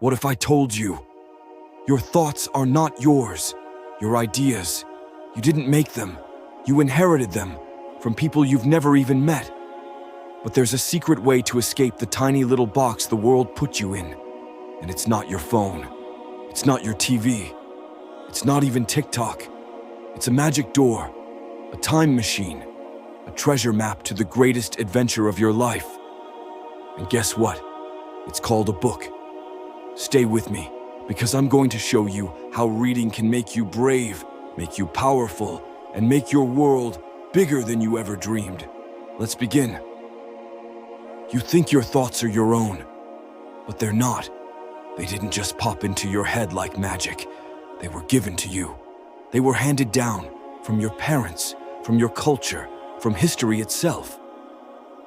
What if I told you? Your thoughts are not yours. Your ideas. You didn't make them. You inherited them from people you've never even met. But there's a secret way to escape the tiny little box the world put you in. And it's not your phone. It's not your TV. It's not even TikTok. It's a magic door, a time machine, a treasure map to the greatest adventure of your life. And guess what? It's called a book. Stay with me, because I'm going to show you how reading can make you brave, make you powerful, and make your world bigger than you ever dreamed. Let's begin. You think your thoughts are your own, but they're not. They didn't just pop into your head like magic. They were given to you. They were handed down from your parents, from your culture, from history itself.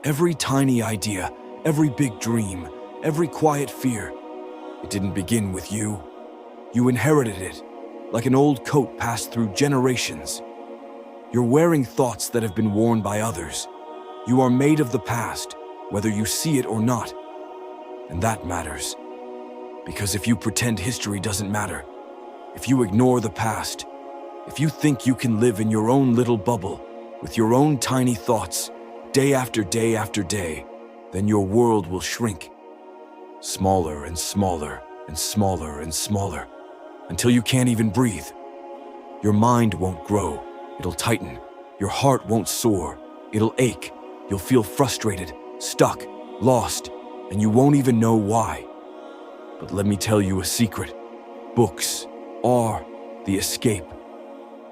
Every tiny idea, every big dream, every quiet fear, it didn't begin with you. You inherited it, like an old coat passed through generations. You're wearing thoughts that have been worn by others. You are made of the past, whether you see it or not. And that matters. Because if you pretend history doesn't matter, if you ignore the past, if you think you can live in your own little bubble, with your own tiny thoughts, day after day after day, then your world will shrink. Smaller and smaller and smaller and smaller, until you can't even breathe. Your mind won't grow, it'll tighten. Your heart won't soar, it'll ache. You'll feel frustrated, stuck, lost, and you won't even know why. But let me tell you a secret. Books are the escape.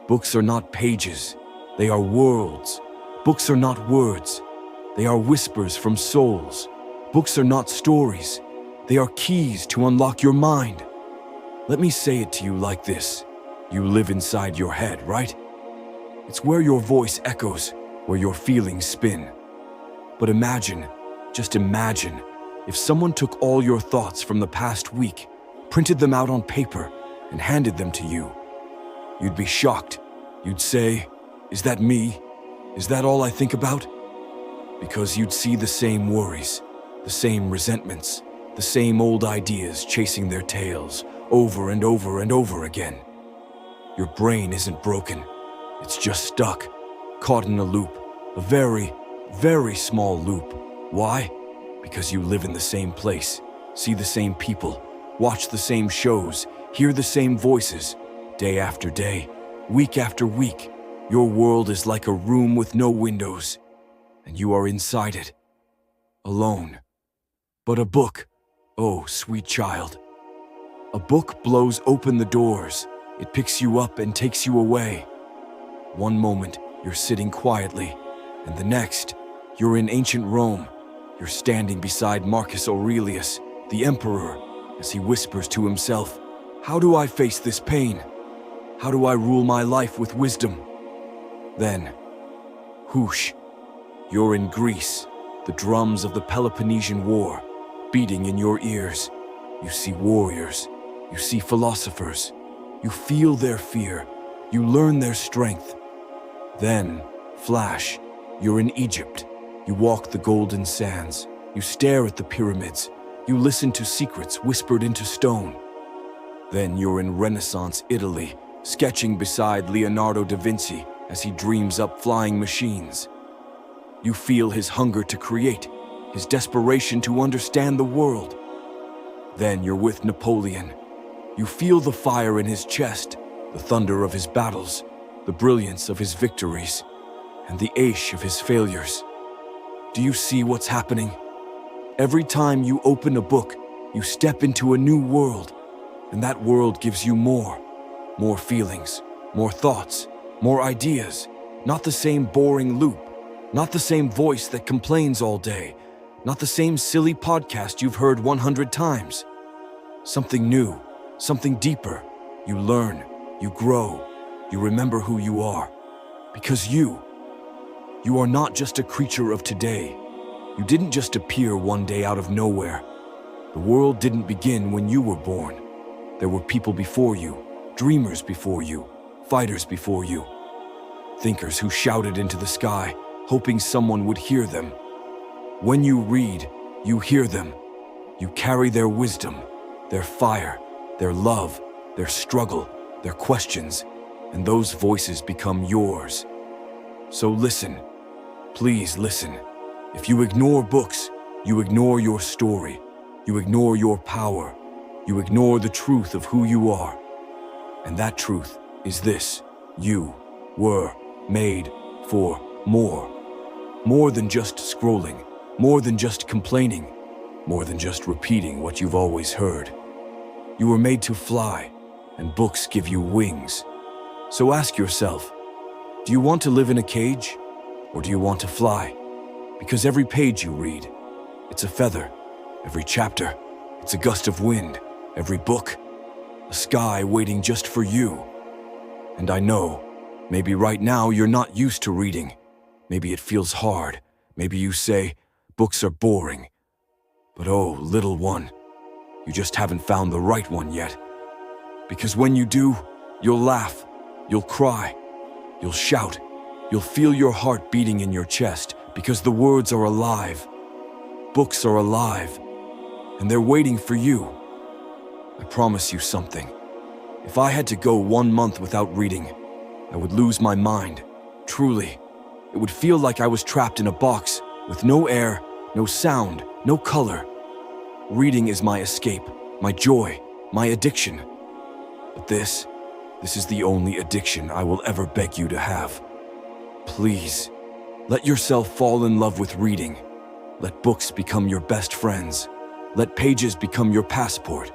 Books are not pages, they are worlds. Books are not words, they are whispers from souls. Books are not stories, they are keys to unlock your mind. Let me say it to you like this. You live inside your head, right? It's where your voice echoes, where your feelings spin. But imagine, just imagine, if someone took all your thoughts from the past week, printed them out on paper, and handed them to you. You'd be shocked. You'd say, "Is that me? Is that all I think about?" Because you'd see the same worries, the same resentments, the same old ideas chasing their tails over and over and over again. Your brain isn't broken. It's just stuck, caught in a loop, a very, very small loop. Why? Because you live in the same place, see the same people, watch the same shows, hear the same voices, day after day, week after week. Your world is like a room with no windows, and you are inside it, alone. But a book, oh, sweet child. A book blows open the doors. It picks you up and takes you away. One moment, you're sitting quietly, and the next, you're in ancient Rome. You're standing beside Marcus Aurelius, the emperor, as he whispers to himself, "How do I face this pain? How do I rule my life with wisdom?" Then, whoosh, you're in Greece, the drums of the Peloponnesian War, beating in your ears. You see warriors, you see philosophers, you feel their fear, you learn their strength. Then, flash, you're in Egypt. You walk the golden sands, you stare at the pyramids, you listen to secrets whispered into stone. Then you're in Renaissance Italy, sketching beside Leonardo da Vinci as he dreams up flying machines. You feel his hunger to create, his desperation to understand the world. Then you're with Napoleon. You feel the fire in his chest, the thunder of his battles, the brilliance of his victories, and the ache of his failures. Do you see what's happening? Every time you open a book, you step into a new world, and that world gives you more feelings, more thoughts, more ideas, not the same boring loop, not the same voice that complains all day, not the same silly podcast you've heard 100 times. Something new, something deeper. You learn, you grow, you remember who you are. Because you are not just a creature of today. You didn't just appear one day out of nowhere. The world didn't begin when you were born. There were people before you, dreamers before you, fighters before you, thinkers who shouted into the sky, hoping someone would hear them. When you read, you hear them. You carry their wisdom, their fire, their love, their struggle, their questions, and those voices become yours. So listen, please listen. If you ignore books, you ignore your story, you ignore your power, you ignore the truth of who you are. And that truth is this: you were made for more. More than just scrolling, more than just complaining, more than just repeating what you've always heard. You were made to fly, and books give you wings. So ask yourself, do you want to live in a cage, or do you want to fly? Because every page you read, it's a feather. Every chapter, it's a gust of wind. Every book, a sky waiting just for you. And I know, maybe right now you're not used to reading. Maybe it feels hard. Maybe you say, books are boring. But oh, little one, you just haven't found the right one yet. Because when you do, you'll laugh, you'll cry, you'll shout, you'll feel your heart beating in your chest, because the words are alive. Books are alive, and they're waiting for you. I promise you something. If I had to go 1 month without reading, I would lose my mind. Truly, it would feel like I was trapped in a box with no air, no sound, no color. Reading is my escape, my joy, my addiction. But this is the only addiction I will ever beg you to have. Please, let yourself fall in love with reading. Let books become your best friends. Let pages become your passport.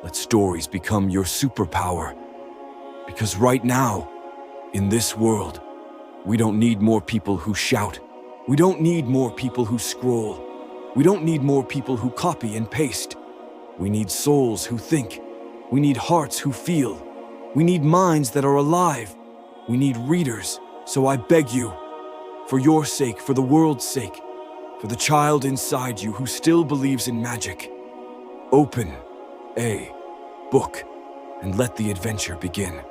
Let stories become your superpower. Because right now, in this world, we don't need more people who shout. We don't need more people who scroll. We don't need more people who copy and paste. We need souls who think. We need hearts who feel. We need minds that are alive. We need readers. So I beg you, for your sake, for the world's sake, for the child inside you who still believes in magic, open a book and let the adventure begin.